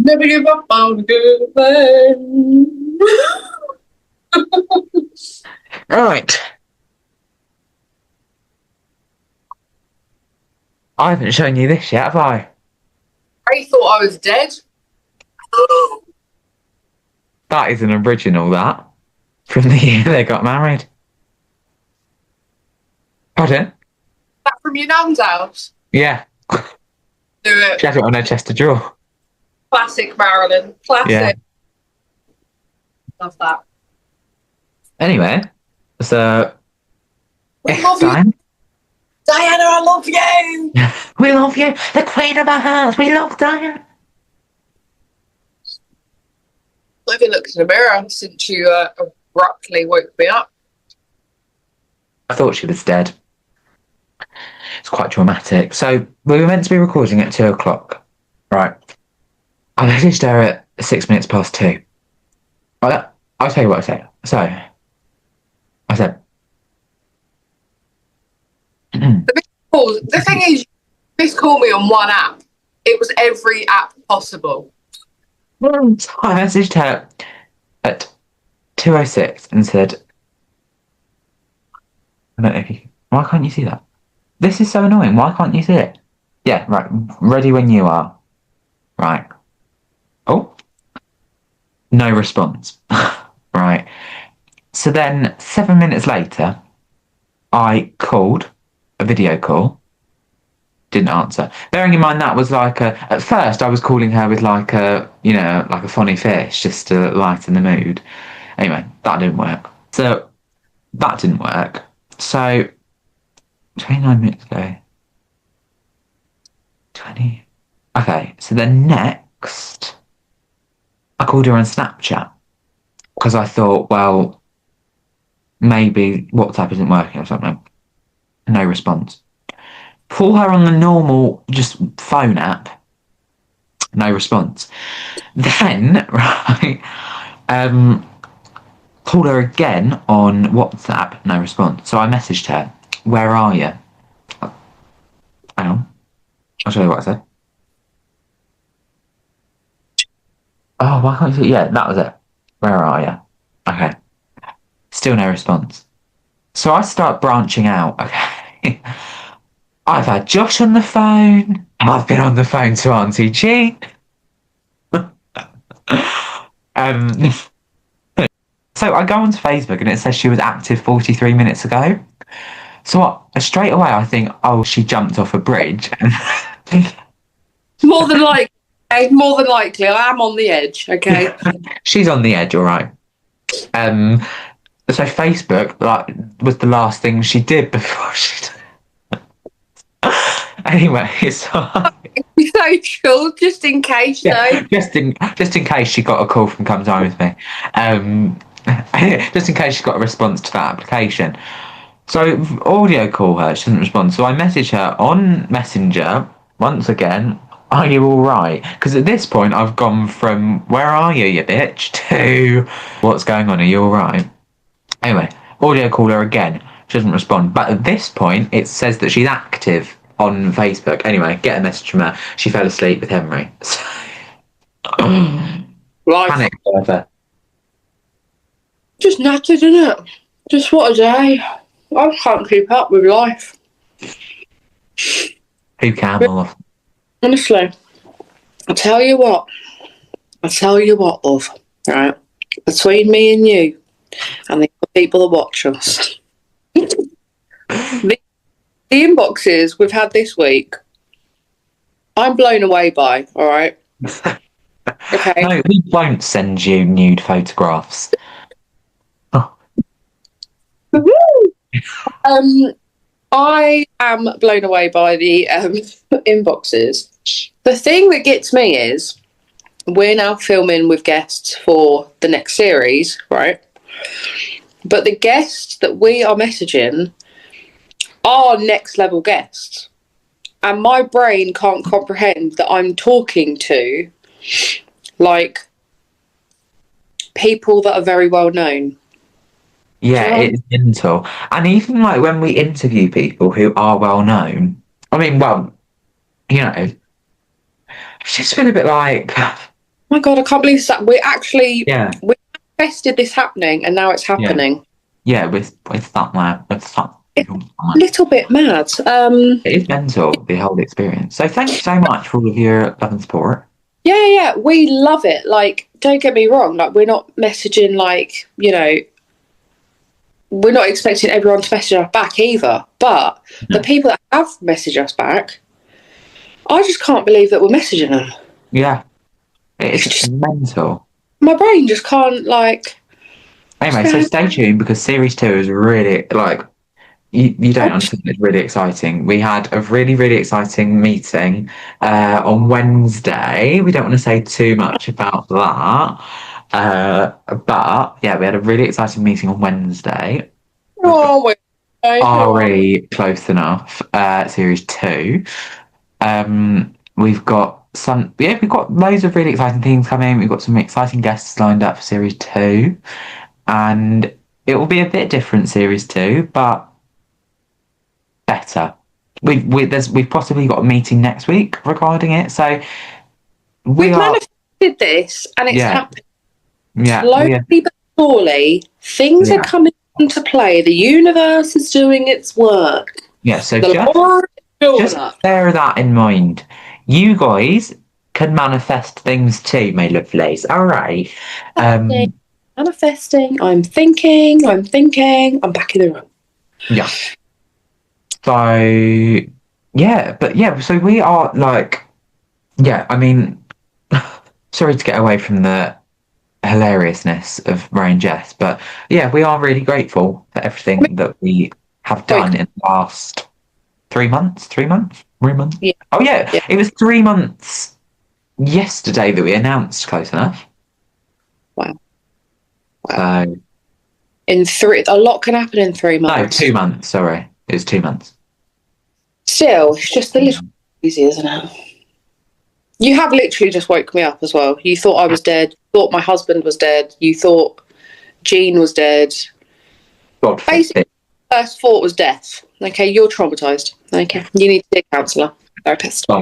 Never give up on a good thing. Right. I haven't shown you this yet, have I? I thought I was dead. That is an original, that. From the year they got married. Pardon? That from your nan's house. Yeah. Do it. She had it on her chest of drawer. Classic Marilyn. Yeah. Classic. Love that. Anyway, so We love you. Diane. Diana, I love you. We love you, the queen of our hearts. We love Diane. I've even looked in the mirror since you abruptly woke me up. I thought she was dead. It's quite traumatic. So we were meant to be recording at 2:00. Right. I messaged her at 2:06. I'll tell you what I said. So I said, The thing is, you just call me on one app. It was every app possible. so I messaged her at 2:06 and said, I don't know if you, why can't you see that? This is so annoying. Why can't you see it? Yeah, right. Ready when you are. Right. Oh, no response. Right. So then 7 minutes later, I called a video call. Didn't answer. Bearing in mind that was like at first I was calling her with like a funny face just to lighten the mood. Anyway, that didn't work. So 29 minutes ago. 20. Okay, so then next I called her on Snapchat because I thought, well, maybe WhatsApp isn't working or something. No response. Call her on the normal just phone app. No response. Then, right, called her again on WhatsApp. No response. So I messaged her, where are you? Hang on. I'll show you what I said. Oh, why can't you see? Yeah, that was it. Where are you? Okay. Still no response. So I start branching out. Okay. I've had Josh on the phone. I've been on the phone to Auntie Jean. So I go onto Facebook and it says she was active 43 minutes ago. So straight away I think, oh, she jumped off a bridge. More than likely. I am on the edge, okay? She's on the edge, all right. So Facebook was the last thing she did before she. Anyway, so social, just in case, yeah, though. just in case she got a call from Come Time With Me, just in case she got a response to that application. So audio call her, she doesn't respond. So I message her on Messenger once again. Are you all right? Because at this point I've gone from where are you bitch to what's going on? Are you all right? Anyway, audio call her again. She doesn't respond. But at this point it says that she's active on Facebook. Anyway, get a message from her. She fell asleep with Henry. Right. Panic further. Just knackered, isn't it? Just what a day. I can't keep up with life. Who can, my love? Honestly, I tell you what, love, right? Between me and you and the people that watch us, the inboxes we've had this week, I'm blown away by, all right? Okay. No, we won't send you nude photographs. Oh. I am blown away by the inboxes. The thing that gets me is we're now filming with guests for the next series, right? But the guests that we are messaging are next level guests. And my brain can't comprehend that I'm talking to like people that are very well known. Yeah, it's mental. And even like when we interview people who are well known, I mean, well, you know, it's just been a bit like, my God, I can't believe that we manifested this happening, and now it's happening. Yeah, with that man, It's a little bit mad. It is mental, the whole experience. So thank you so much for all of your love and support. Yeah, we love it. Like, don't get me wrong. Like, we're not messaging like, we're not expecting everyone to message us back either. But the people that have messaged us back, I just can't believe that we're messaging them. Yeah, it's just mental. My brain just can't Anyway, so stay tuned because series 2 is really you don't understand. It's really exciting. We had a really, really exciting meeting on Wednesday. We don't want to say too much about that. But yeah, we had a really exciting meeting on Wednesday. Are we close enough? Series 2. We've got we've got loads of really exciting things coming. We've got some exciting guests lined up for series 2. And it will be a bit different, series 2, but better. We've possibly got a meeting next week regarding it, so we've manifested this, and it's happening. Yeah, slowly but surely, things are coming into play. The universe is doing its work. Yeah, so just bear that in mind. You guys can manifest things too, my lovelies. All right. Manifesting. I'm thinking. I'm back in the room. Yeah. So, so we are I mean, sorry to get away from the hilariousness of Ray and Jess, but yeah, we are really grateful for everything that we have done in the last 3 months. 3 months? Yeah. Oh, yeah, it was 3 months yesterday that we announced Close Enough. Wow. So, a lot can happen in 3 months. No, 2 months, sorry. It was 2 months. Still, it's just a little crazy, isn't it? You have literally just woke me up as well. You thought I was dead. You thought my husband was dead. You thought Jean was dead. Basically, first thought was death. Okay, you're traumatised. Okay, you need to see a counsellor, therapist. So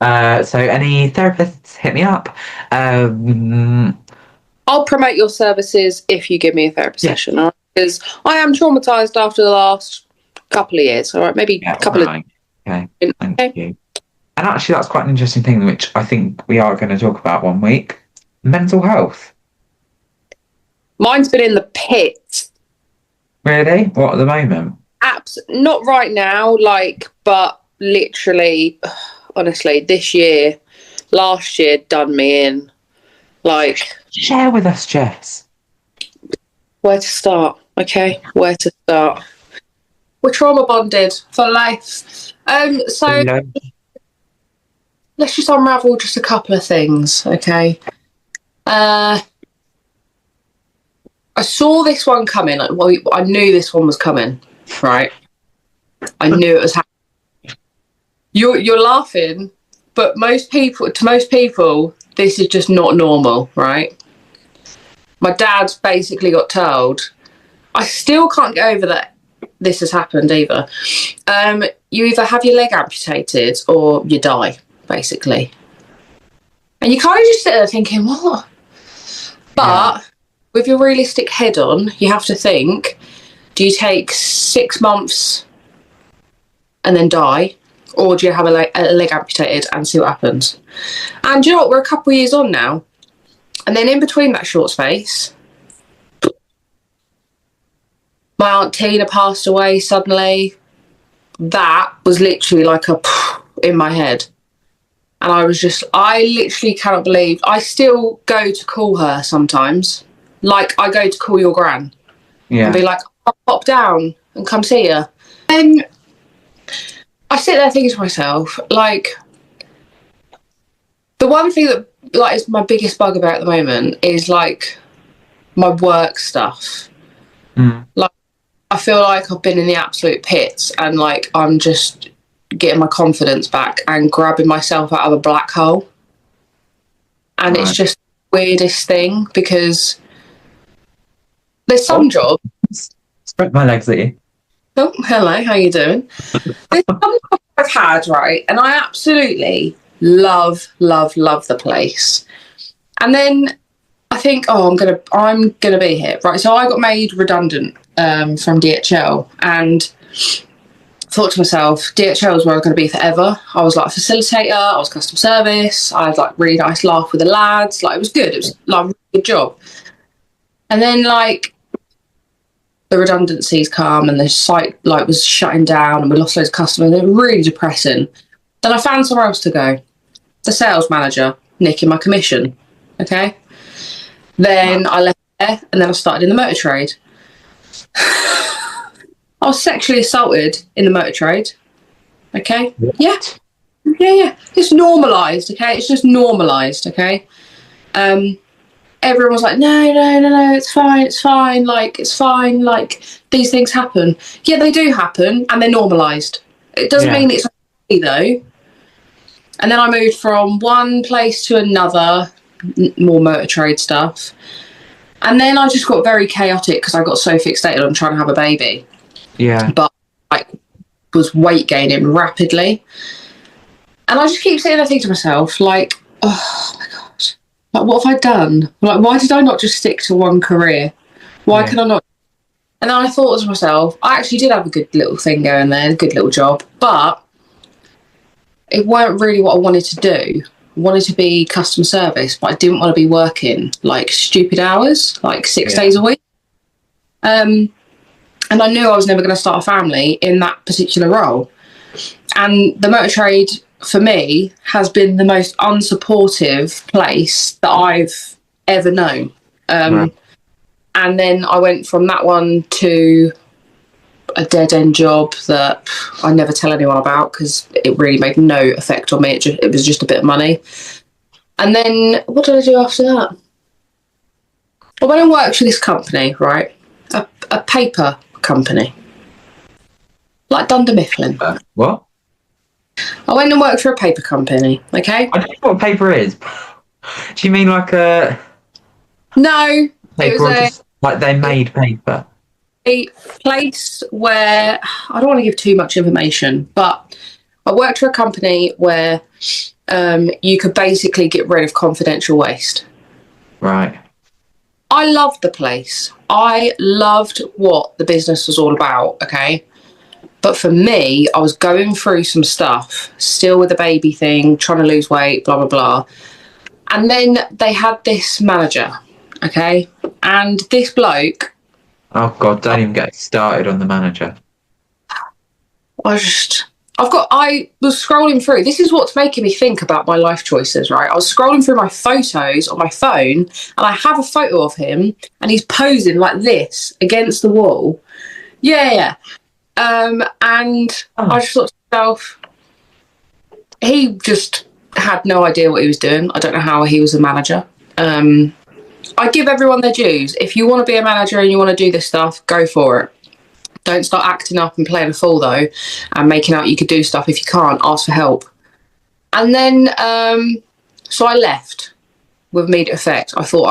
any therapists, hit me up. I'll promote your services if you give me a therapy session, all right? Because I am traumatised after the last couple of years, all right? Maybe a couple of... Okay, thank you. And actually, that's quite an interesting thing, which I think we are going to talk about one week. Mental health. Mine's been in the pit. Really? What, at the moment? Not right now, but literally, honestly, last year done me in. Share with us, Jess. Where to start? Okay, where to start? We're trauma bonded for life. So let's just unravel just a couple of things, okay? I saw this one coming. I knew this one was coming, right? I knew it was happening. You're laughing, but to most people, this is just not normal, right? My dad basically got told. I still can't get over that this has happened either. You either have your leg amputated or you die, basically. And you kind of just sit there thinking, what? But with your realistic head on, you have to think, do you take 6 months and then die? Or do you have a leg amputated and see what happens? And do you know what? We're a couple of years on now. And then in between that short space, my Aunt Tina passed away suddenly. That was literally like a in my head. And I literally cannot believe. I still go to call her sometimes. Like I go to call your gran. Yeah. And be like, I'll pop down and come see her. And I sit there thinking to myself, the one thing that is my biggest bugaboo at the moment is my work stuff. I feel like I've been in the absolute pits and I'm just getting my confidence back and grabbing myself out of a black hole. And it's just the weirdest thing because there's some jobs. Spread my legs at you. Oh, hello, how you doing? There's some jobs I've had, right? And I absolutely love the place. And then I think, I'm gonna be here, right? So I got made redundant from DHL, and thought to myself, DHL is where I'm going to be forever. I was like a facilitator, I was customer service, I had like really nice laugh with the lads, like it was good, it was like a really good job. And then like the redundancies come and the site like was shutting down and we lost loads of customers, it was really depressing. Then I found somewhere else to go. The sales manager, nicking my commission, okay? Then I left there and then I started in the motor trade. I was sexually assaulted in the motor trade. Okay? What? Yeah. It's normalised, okay? It's just normalised, okay? Everyone was like, no, it's fine. Like, it's fine. Like, these things happen. Yeah, they do happen, and they're normalised. It doesn't mean it's okay, though. And then I moved from one place to another, more motor trade stuff. And then I just got very chaotic because I got so fixated on trying to have a baby. Yeah. But I was weight gaining rapidly. And I just keep sitting there thinking to myself, like, oh my God, like, what have I done? Like, why did I not just stick to one career? Why can I not? And then I thought to myself, I actually did have a good little thing going there, a good little job, but it weren't really what I wanted to do. I wanted to be customer service, but I didn't want to be working like stupid hours, like 6 days a week. And I knew I was never going to start a family in that particular role. And the motor trade, for me, has been the most unsupportive place that I've ever known. And then I went from that one to a dead-end job that I never tell anyone about because it really made no effect on me. It was just a bit of money. And then what did I do after that? I went and worked for this company, right? A paper company. Like Dunder Mifflin. What? I went and worked for a paper company, okay? I don't know what paper is. Do you mean like a... No. Paper, or just like they made paper? A place where... I don't want to give too much information, but I worked for a company where you could basically get rid of confidential waste. Right. I loved the place. I loved what the business was all about, okay? But for me, I was going through some stuff, still with the baby thing, trying to lose weight, blah, blah, blah. And then they had this manager, okay? And this bloke... Oh, God, don't even get started on the manager. I was scrolling through. This is what's making me think about my life choices, right? I was scrolling through my photos on my phone, and I have a photo of him, and he's posing like this against the wall. Yeah. And I just thought to myself, he just had no idea what he was doing. I don't know how he was a manager. I give everyone their dues. If you want to be a manager and you want to do this stuff, go for it. Don't start acting up and playing a fool, though, and making out you could do stuff. If you can't, ask for help. And then, so I left with immediate effect. I thought,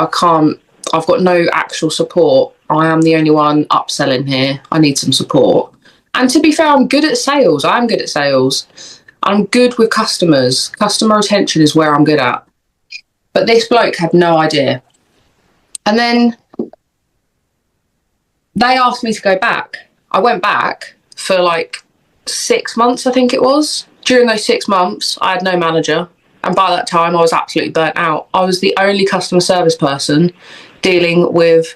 I've got no actual support. I am the only one upselling here. I need some support. And to be fair, I'm good at sales. I am good at sales. I'm good with customers. Customer retention is where I'm good at. But this bloke had no idea. And then they asked me to go back. I went back for like 6 months, I think it was. During those 6 months, I had no manager. And by that time, I was absolutely burnt out. I was the only customer service person dealing with,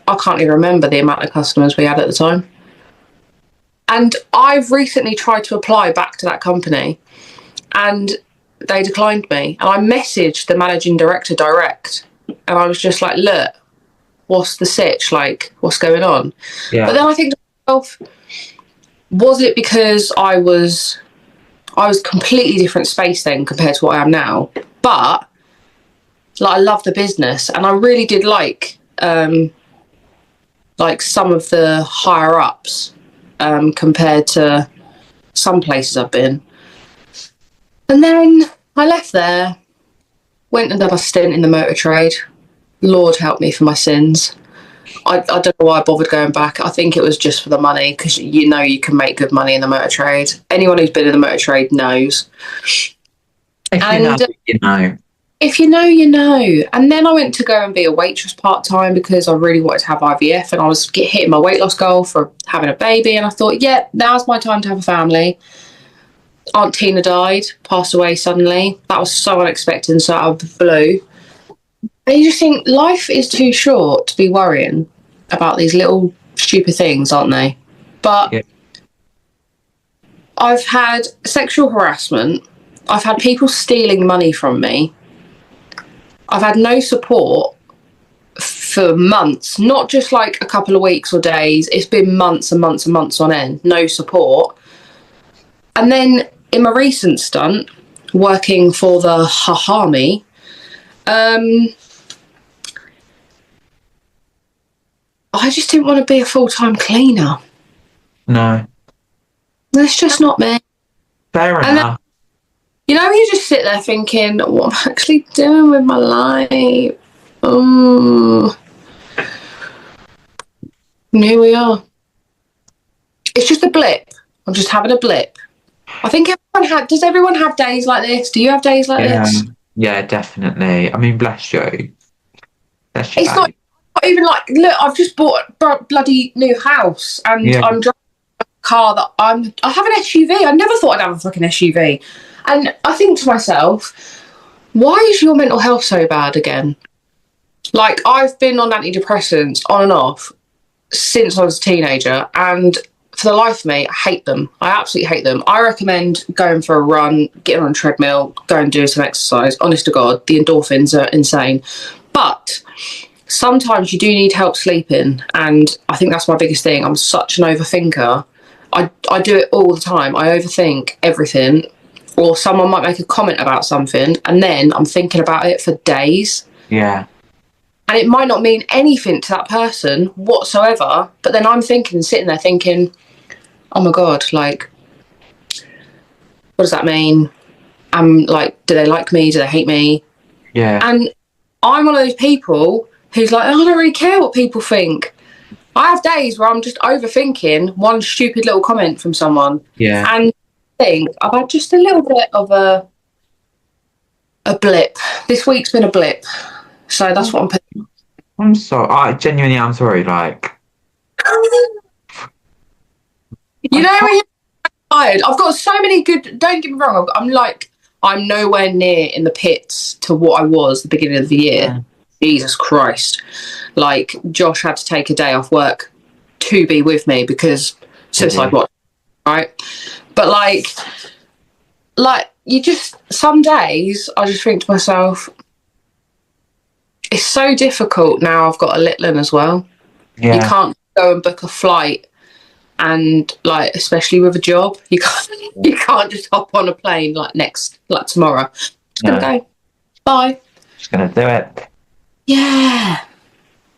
I can't even remember the amount of customers we had at the time. And I've recently tried to apply back to that company and they declined me. And I messaged the managing director direct. And I was just like, look, what's the sitch? Like, what's going on? Yeah. But then I think to myself, was it because I was completely different space then compared to what I am now? But like, I love the business and I really did like some of the higher ups compared to some places I've been. And then I left there, went and done a stint in the motor trade. Lord help me for my sins. I don't know why I bothered going back. I think it was just for the money, because you know you can make good money in the motor trade. Anyone who's been in the motor trade knows. If you know, you know. if you know, you know. And then I went to go and be a waitress part-time because I really wanted to have IVF and I was hitting my weight loss goal for having a baby. And I thought, yeah, now's my time to have a family. Aunt Tina died, passed away suddenly. That was so unexpected and so out of the blue. And you just think life is too short to be worrying about these little stupid things, aren't they? But yeah. I've had sexual harassment. I've had people stealing money from me. I've had no support for months, not just like a couple of weeks or days. It's been months and months and months on end, no support. And then in my recent stunt, working for the Hahami, I just didn't want to be a full-time cleaner. No. That's just not me. Fair enough. You know, you just sit there thinking, what am I actually doing with my life? Oh. And here we are. It's just a blip. I'm just having a blip. I think does everyone have days like this? Do you have days like this? Yeah, definitely. I mean, bless you. Bless you. It's not even like, look, I've just bought a bloody new house and I'm driving a car that I have an SUV. I never thought I'd have a fucking SUV. And I think to myself, why is your mental health so bad again? Like, I've been on antidepressants on and off since I was a teenager, and for the life of me, I hate them. I absolutely hate them. I recommend going for a run, getting on a treadmill, go and do some exercise. Honest to God, the endorphins are insane. But sometimes you do need help sleeping, and I think that's my biggest thing. I'm such an overthinker. I do it all the time. I overthink everything. Or someone might make a comment about something and then I'm thinking about it for days. Yeah. And it might not mean anything to that person whatsoever, but then I'm sitting there thinking, oh my God, like, what does that mean? I'm like, do they like me? Do they hate me? Yeah. And I'm one of those people who's like, oh, I don't really care what people think. I have days where I'm just overthinking one stupid little comment from someone. Yeah. And I've had just a little bit of a blip. This week's been a blip, so that's what I'm putting. I'm sorry. I genuinely am sorry. Like, you know, when you're tired. I've got so many good. Don't get me wrong. I'm nowhere near in the pits to what I was at the beginning of the year. Yeah. Jesus Christ! Like, Josh had to take a day off work to be with me because suicide watch, right? But like you just, some days I just think to myself, it's so difficult now I've got a little one as well. Yeah. You can't go and book a flight and like, especially with a job, you can't just hop on a plane like tomorrow. Just gonna go. Bye. Just gonna do it. Yeah.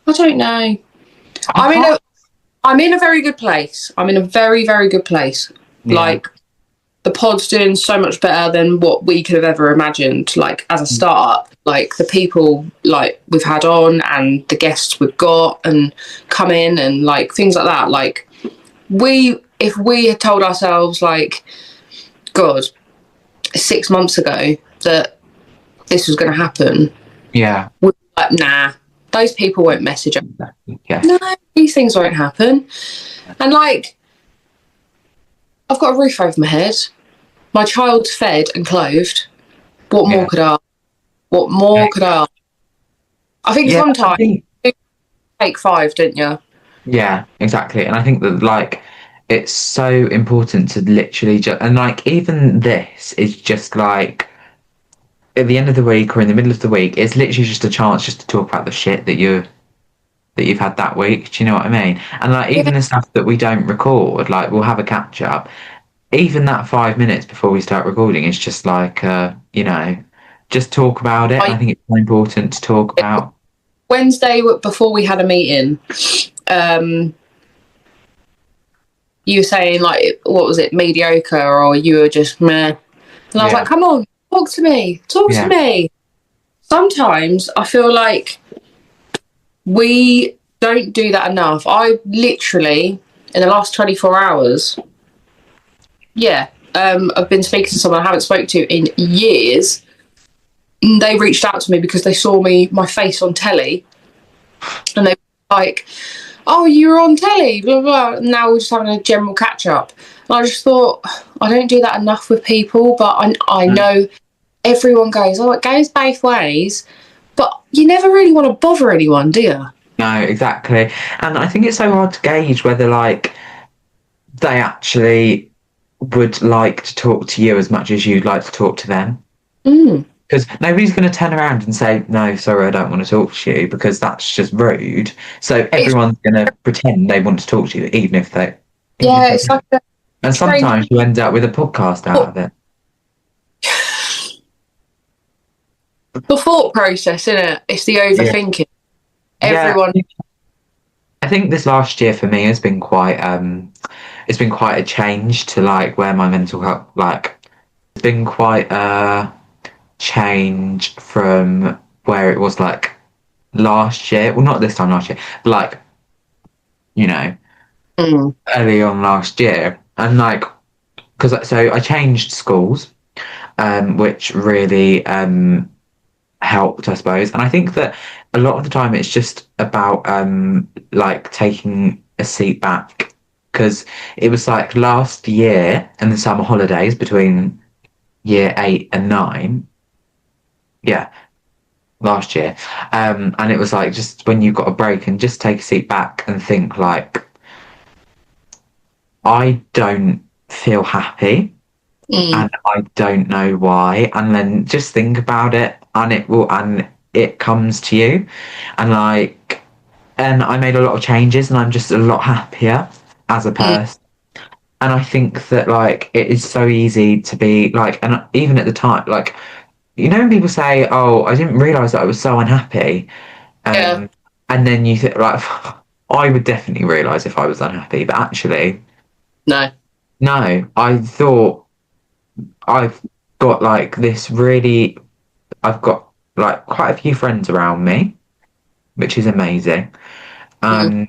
I don't know. I'm in a very good place. I'm in a very, very good place. Yeah. Like, the pod's doing so much better than what we could have ever imagined. Like, as a startup, like the people like we've had on and the guests we've got and come in and like things like that. Like, if we had told ourselves like, God, 6 months ago that this was going to happen, yeah, we'd be like, nah, those people won't message us. Yeah. No, these things won't happen. And like, I've got a roof over my head. My child's fed and clothed. What more could I ask? What more could I ask? I think sometimes you take 5, don't you? Yeah, exactly. And I think that like it's so important to literally and like even this is just like at the end of the week or in the middle of the week, it's literally just a chance just to talk about the shit that you've had that week. Do you know what I mean? And like even the stuff that we don't record, like we'll have a catch up. Even that 5 minutes before we start recording is just like just talk about it. I think it's so important to talk about. Wednesday before we had a meeting, you were saying like, what was it, mediocre, or you were just meh. And I was like, come on, talk to me. Sometimes I feel like we don't do that enough. I literally, in the last 24 hours, I've been speaking to someone I haven't spoken to in years. they reached out to me because they saw my face on telly, and they were like, "Oh, you were on telly, blah, blah, blah." Now we're just having a general catch up. And I just thought, I don't do that enough with people, but I know everyone goes, oh, it goes both ways, but you never really want to bother anyone, do you? No, exactly. And I think it's so hard to gauge whether, like, they actually would like to talk to you as much as you'd like to talk to them. Because nobody's going to turn around and say, no, sorry, I don't want to talk to you, because that's just rude. So everyone's going to pretend they want to talk to you, even if they... Yeah, it's like a... And sometimes you end up with a podcast out of it. The thought process, isn't it? It's the overthinking. Yeah. Everyone... I think this last year for me has been quite... it's been quite a change to, like, where my mental health... Like, it's been quite a change from where it was, like, last year. Well, not this time last year. But, like, you know, early on last year. And, like, because so I changed schools, which really helped, I suppose. And I think that a lot of the time it's just about like taking a seat back, because it was like last year in the summer holidays between year 8 and 9. Yeah, last year. And it was like just when you got a break and just take a seat back and think, like, I don't feel happy and I don't know why, and then just think about it, and it comes to you, and like, and I made a lot of changes and I'm just a lot happier as a person. And I think that, like, it is so easy to be like, and even at the time, like, you know, when people say, oh, I didn't realise that I was so unhappy, and then you think, like, I would definitely realise if I was unhappy, but actually no, I thought I've got like this really, I've got like quite a few friends around me, which is amazing. And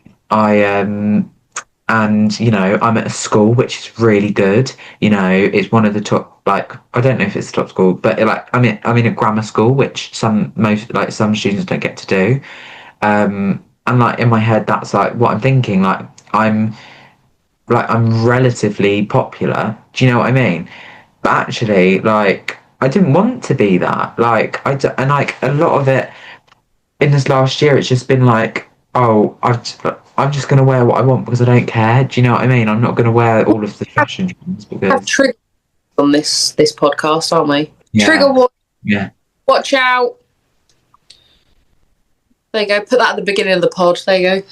and you know, I'm at a school which is really good. You know, it's one of the top, like, I don't know if it's the top school, but like, I'm in a grammar school, which some students don't get to do. And like in my head, that's like what I'm thinking. Like I'm relatively popular. Do you know what I mean? But actually, like, I didn't want to be that. Like, and like a lot of it in this last year, it's just been like, oh, I'm just going to wear what I want because I don't care. Do you know what I mean? I'm not going to wear all of the fashion trends because... Have triggers on this podcast, aren't we? Yeah. Trigger warning. Yeah. Watch out. There you go. Put that at the beginning of the pod. There you go.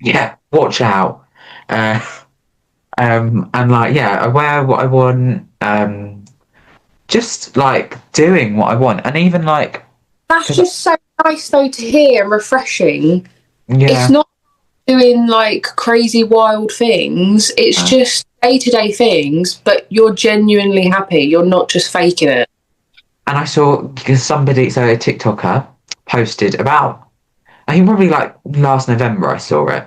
Yeah. Watch out. And like, yeah, I wear what I want. Just like doing what I want, and even like that's just so nice though to hear and refreshing. Yeah. It's not doing like crazy wild things. It's just day-to-day things, but you're genuinely happy. You're not just faking it. And I saw, because somebody, so a TikToker posted about, I think probably like last November I saw it,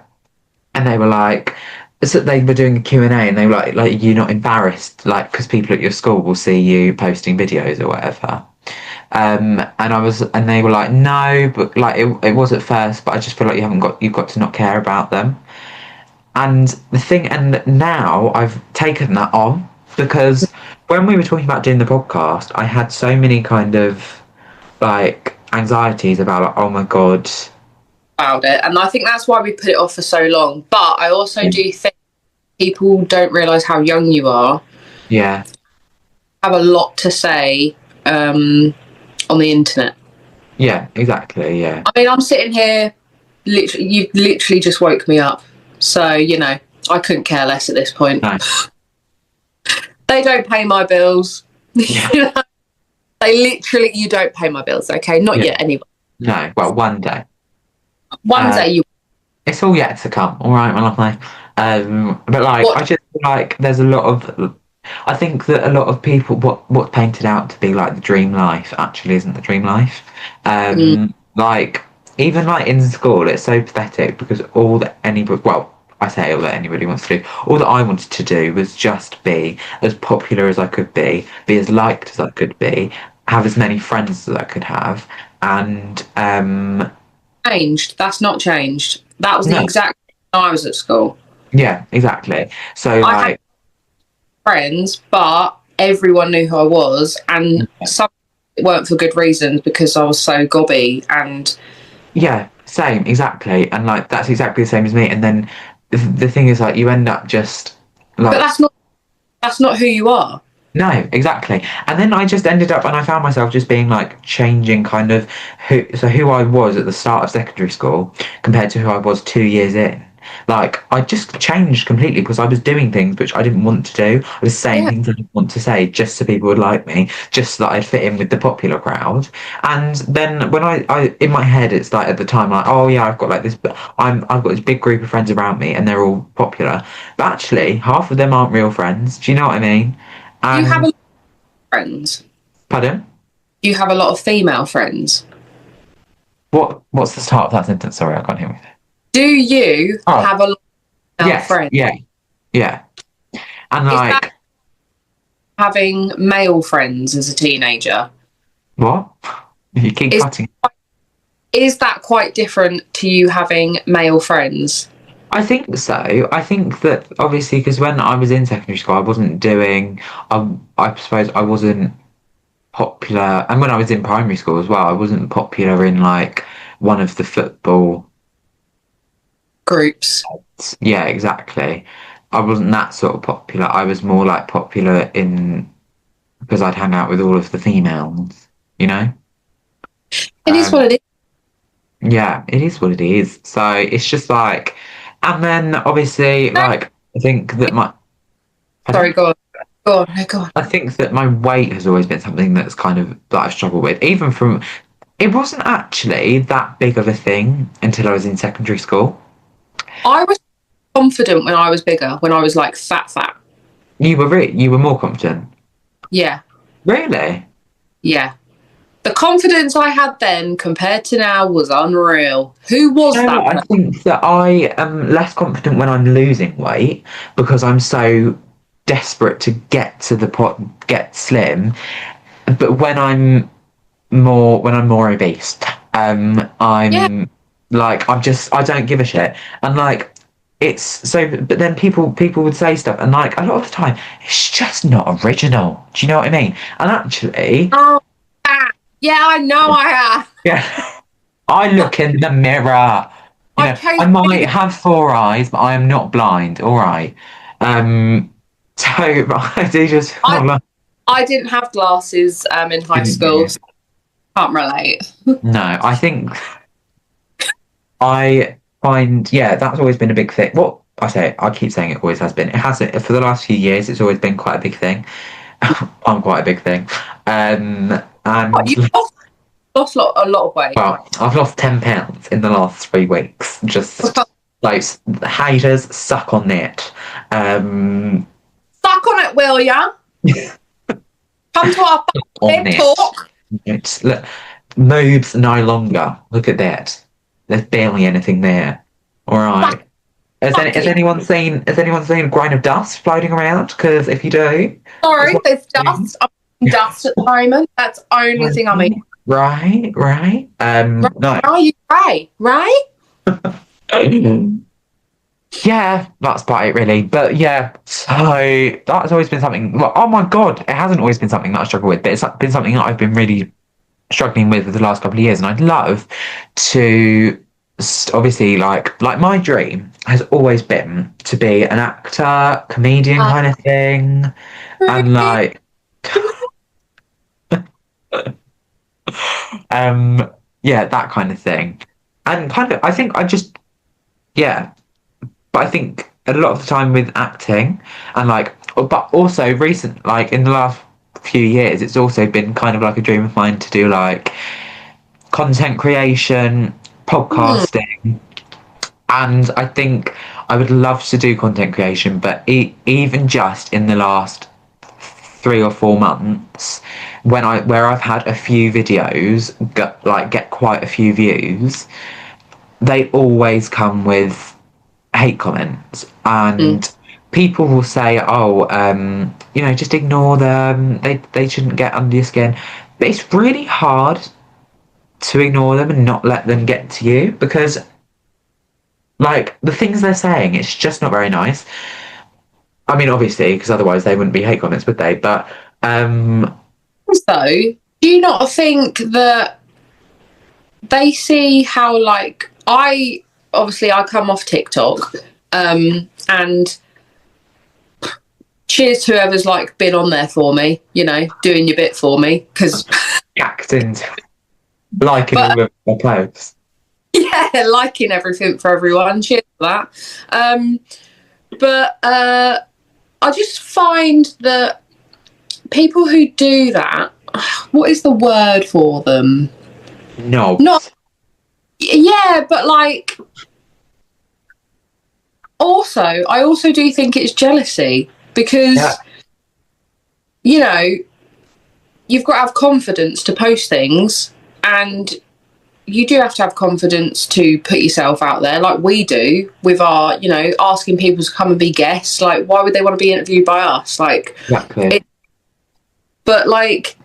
and they were like, so they were doing a Q&A, and they were like, you're not embarrassed, like, because people at your school will see you posting videos or whatever. And they were like, no, but like it was at first, but I just feel like you've got to not care about them. And the thing, and now I've taken that on, because when we were talking about doing the podcast, I had so many kind of like anxieties about like, oh my God. About it. And I think that's why we put it off for so long. But I also do think people don't realise how young you are. Yeah. Have a lot to say on the internet. Yeah, exactly, yeah. I mean, I'm sitting here, you literally just woke me up. So, you know, I couldn't care less at this point. No. They don't pay my bills. Yeah. You know? You don't pay my bills, okay? Not yet, anyway. No, well, one day. One day you... It's all yet to come, all right, my lovely. But, like, I just feel like there's a lot of... I think that a lot of people, what's painted out to be, like, the dream life actually isn't the dream life. Like, even, like, in school, it's so pathetic because all that anybody... Well, I say all that anybody wants to do. All that I wanted to do was just be as popular as I could be as liked as I could be, have as many friends as I could have, and Changed. That's not changed. That was the no, exact when I was at school. yeah, exactly. So I had like, friends, but everyone knew who I was, and some weren't for good reasons because I was so gobby and yeah, same, exactly, and like that's exactly the same as me. And then the thing is, like, you end up just but like. that's not who you are. No, exactly. And then I just ended up, and I found myself just being like changing kind of who I was at the start of secondary school compared to who I was 2 years in. Like, I just changed completely because I was doing things which I didn't want to do. I was saying Yeah. things I didn't want to say just so people would like me, just so that I'd fit in with the popular crowd. And then when I in my head, it's like at the time, like, oh yeah, I've got like this, I've got this big group of friends around me and they're all popular. But actually, half of them aren't real friends. Do you know what I mean? You have a And lot of friends. pardon? You have a lot of female friends. What's the start of that sentence? Sorry, I can't hear anything. Do you Oh, have a lot of female yes, friends? yeah. And Is like, that having male friends as a teenager? what? You keep Is cutting. is that quite different to you having male friends? I think so. I think that obviously because when I was in secondary school, I wasn't doing. I suppose I wasn't popular, and when I was in primary school as well, I wasn't popular in like one of the football. Groups. Yeah, exactly. I wasn't that sort of popular. I was more like popular in because I'd hang out with all of the females, you know? It is what Um, it is. yeah, it is what it is. So it's just like, and then obviously, like, I think that my, Sorry, pardon? go on. Go on, no, go on. I think that my weight has always been something that's kind of that I've struggled with, even from, it wasn't actually that big of a thing until I was in secondary school. I was confident when I was bigger, when I was like fat. You were more confident. Yeah, Really? yeah. The confidence I had then compared to now was unreal. Who was No, that I think that I am less confident when I'm losing weight because I'm so desperate to get to the pot, get slim. But when I'm more obese, Yeah. I'm like I don't give a shit, and like it's so. But then people would say stuff, and like a lot of the time, it's just not original. Do you know what I mean? And actually, Oh, yeah, I know I have. yeah. I look in the mirror. You I've know, I might posted. have four eyes, but I am not blind. All right. So I do just feel like I didn't have glasses in high didn't school, you? so I can't relate. No, I think I find that's always been a big thing. Well, I keep saying it always has been. It hasn't for the last few years. It's always been quite a big thing. I'm quite a big thing. And You lost a lot of weight. well, I've lost 10 pounds in the last 3 weeks. Just like haters suck on it. Suck on it, will ya? Come to our On big it. talk. It's look, moves no longer. Look at that. There's barely anything there. All right. Has anyone seen a grain of dust floating around? Because if you do, Sorry, there's dust. I'm eating dust at the moment. That's the only thing I'm eating. right. No. Are you right? Right? Yeah, that's about it really. But yeah, so that's always been something. Well, oh my god, it hasn't always been something that I struggle with, but it's been something that I've been really struggling with for the last couple of years, and I'd love to obviously like my dream has always been to be an actor, comedian kind of thing, and like yeah, that kind of thing, and kind of I think I just yeah. But I think a lot of the time with acting and like, but also recent, like in the last few years, it's also been kind of like a dream of mine to do like content creation, podcasting. And I think I would love to do content creation, but even just in the last 3 or 4 months, where I've had a few videos get quite a few views, they always come with hate comments, and people will say, "Oh, just ignore them. They shouldn't get under your skin." But it's really hard to ignore them and not let them get to you because, like, the things they're saying, it's just not very nice. I mean, obviously, because otherwise they wouldn't be hate comments, would they? But So, do you not think that they see how, like, I come off TikTok, and cheers to whoever's like been on there for me, you know, doing your bit for me, because acting, liking all of their posts. Yeah, liking everything for everyone. Cheers for that. But I just find that people who do that, what is the word for them? No. Not. Yeah, but like. Also, I also do think it's jealousy because, you know, you've got to have confidence to post things, and you do have to have confidence to put yourself out there, like we do with our, you know, asking people to come and be guests. Like, why would they want to be interviewed by us? Like, exactly. But like,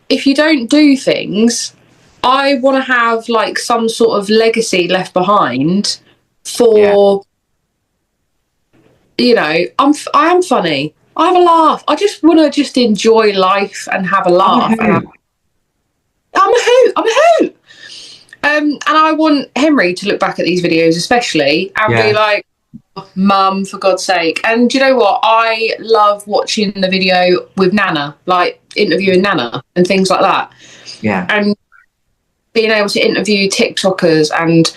if you don't do things, I want to have like some sort of legacy left behind for, you know, I am funny. I have a laugh. I just want to just enjoy life and have a laugh. I'm a hoot. I'm a hoot. And I want Henry to look back at these videos, especially, and be like, oh, Mum, for God's sake. And do you know what? I love watching the video with Nana, like interviewing Nana and things like that. Yeah. And being able to interview TikTokers and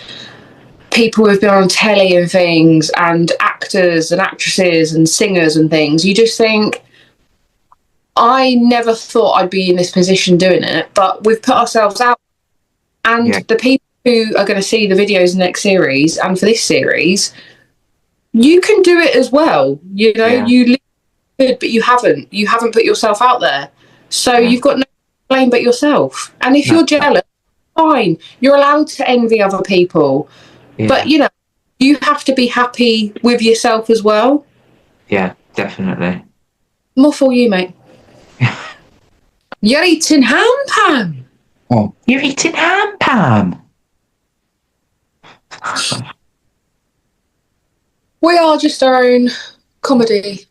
people who've been on telly and things, and actors and actresses and singers and things. You just think, I never thought I'd be in this position doing it, but we've put ourselves out. And the people who are going to see the videos in the next series and for this series, you can do it as well. You know, you could, but you haven't. You haven't put yourself out there. So you've got no blame but yourself. And if you're jealous, fine. You're allowed to envy other people. Yeah. But, you know, you have to be happy with yourself as well. Yeah, definitely. More for you, mate. You're eating ham pan. Oh, you're eating ham pan. We are just our own comedy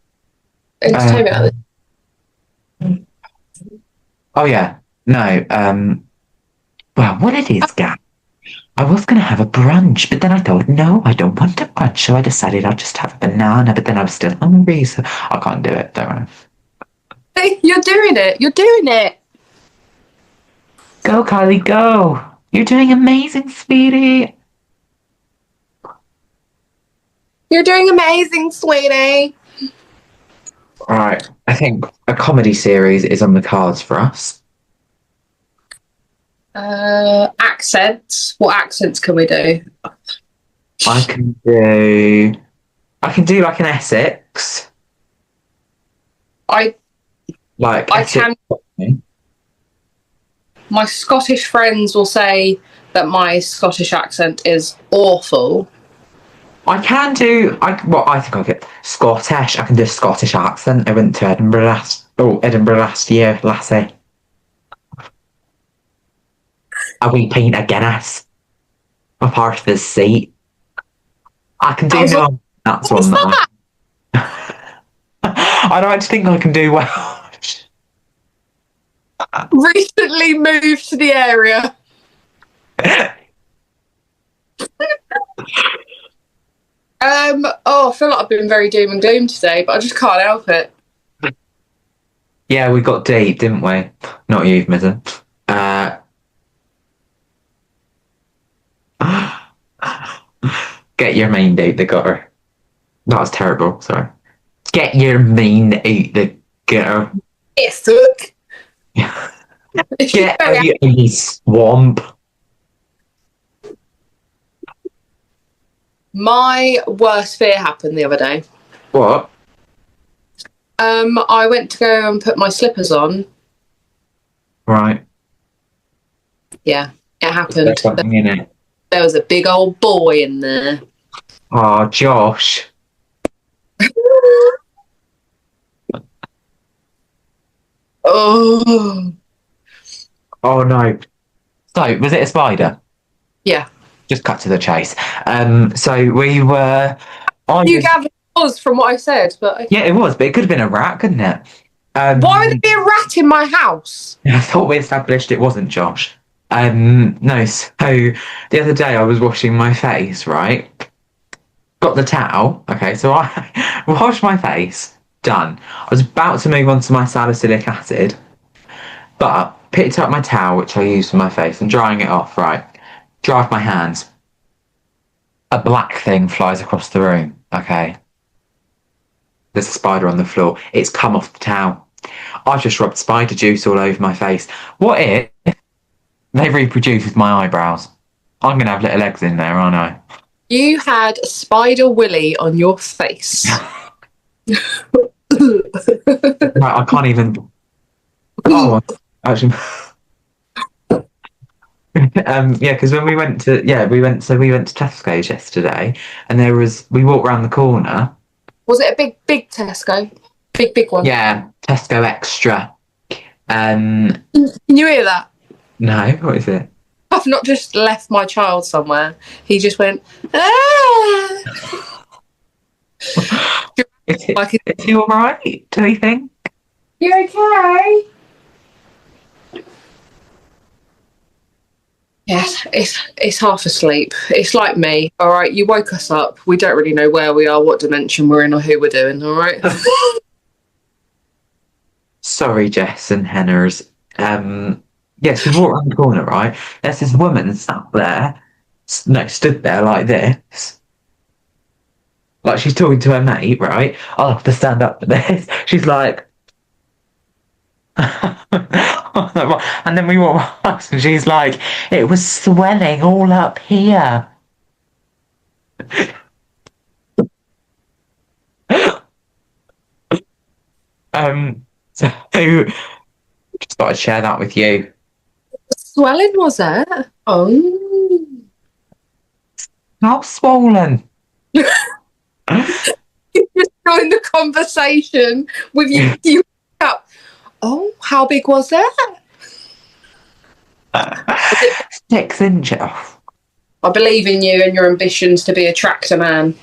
entertainment. Oh yeah, no. Well, what it is, Gab? I was going to have a brunch, but then I thought, no, I don't want a brunch, so I decided I'll just have a banana. But then I was still hungry, so I can't do it. Don't worry. Hey, you're doing it. You're doing it. Go, Kylie, go. You're doing amazing, sweetie. You're doing amazing, sweetie. All right. I think a comedy series is on the cards for us. Accents. What accents can we do? I can do like an Essex. I can. My Scottish friends will say that my Scottish accent is awful. I can do. I think I'll get Scottish. I can do a Scottish accent. I went to Edinburgh last year, lassie. A wee pint of Guinness. A part of his seat. I can do no. That's one that. I don't think I can do well. Recently moved to the area. I feel like I've been very doom and gloom today, but I just can't help it. Yeah, we got deep, didn't we? Not you, Mizza. Get your mind out the gutter. That was terrible, sorry. Get your mind out the gutter. Yes, look. Get out of the swamp. My worst fear happened the other day. What? I went to go and put my slippers on. Right. Yeah, it happened. There's something in it. There was a big old boy in there. Oh, Josh. Oh. Oh no. So, was it a spider? Yeah. Just cut to the chase. So we were. You gathered it was from what I said, but okay. Yeah, it was, but it could have been a rat, couldn't it? Why would there be a rat in my house? I thought we established it wasn't Josh. No, so the other day I was washing my face, right? Got the towel. Okay, so I washed my face. Done. I was about to move on to my salicylic acid, but picked up my towel, which I use for my face, and drying it off, right? Dry off my hands. A black thing flies across the room, okay? There's a spider on the floor. It's come off the towel. I've just rubbed spider juice all over my face. What if they reproduce with my eyebrows? I'm going to have little eggs in there, aren't I? You had a spider willy on your face. Right, I can't even. Oh, actually. Yeah, because when we went to Tesco's yesterday, and we walked around the corner. Was it a big Tesco? Big one? Yeah, Tesco Extra. Can you hear that? No, what is it? I've not just left my child somewhere. He just went, ah! Is he all right? Do you think? You okay? Yes, it's half asleep. It's like me, all right? You woke us up. We don't really know where we are, what dimension we're in, or who we're doing, all right? Sorry, Jess and Henners. Yes, we walked around the corner, right? There's this woman stood there like this. Like she's talking to her mate, right? I'll have to stand up for this. She's like... And then we walk past and she's like, it was swelling all up here. So just thought I'd share that with you. Swelling, was it? Oh. How swollen? You just joined the conversation with you up. Oh, how big was that? 6 inches. I believe in you and your ambitions to be a tractor man.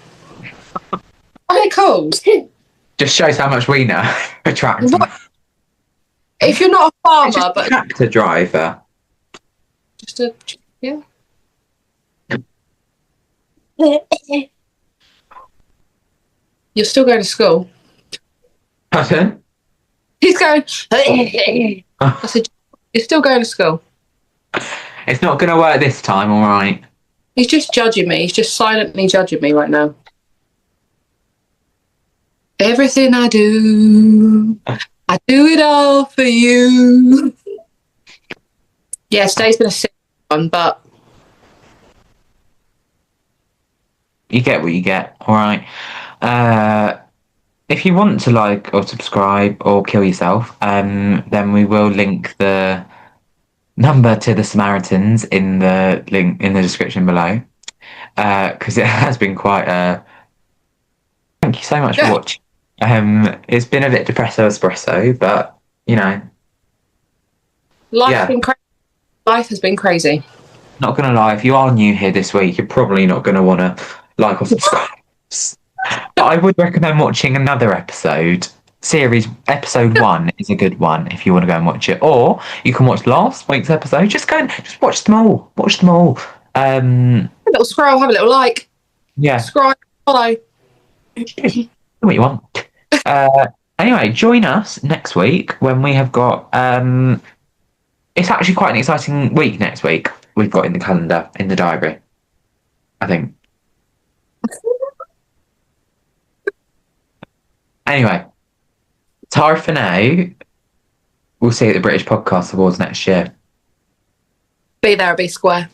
Okay, cool. Just shows how much we know. A tractor. If you're not a farmer, but a tractor driver. Just a yeah. You're still going to school. Pardon? He's going. I said, you're still going to school. It's not going to work this time, all right? He's just judging me. He's just silently judging me right now. Everything I do it all for you. Yeah, today's been a sick one, but you get what you get, all right? If you want to like or subscribe or kill yourself, then we will link the number to the Samaritans in the link in the description below, because it has been quite a... Thank you so much for watching. It's been a bit depresso espresso, but you know, life has been crazy. Not gonna lie, if you are new here this week, you're probably not gonna want to like or subscribe. But I would recommend watching another episode. Episode 1 is a good one if you want to go and watch it, or you can watch last week's episode. Just watch them all. Watch them all. A little scroll, have a little like. Yeah. Subscribe, follow. Do what you want. Anyway, join us next week when we have got. It's actually quite an exciting week next week. We've got in the calendar, in the diary, I think. Anyway, Tara for now. We'll see you at the British Podcast Awards next year. Be there or be square.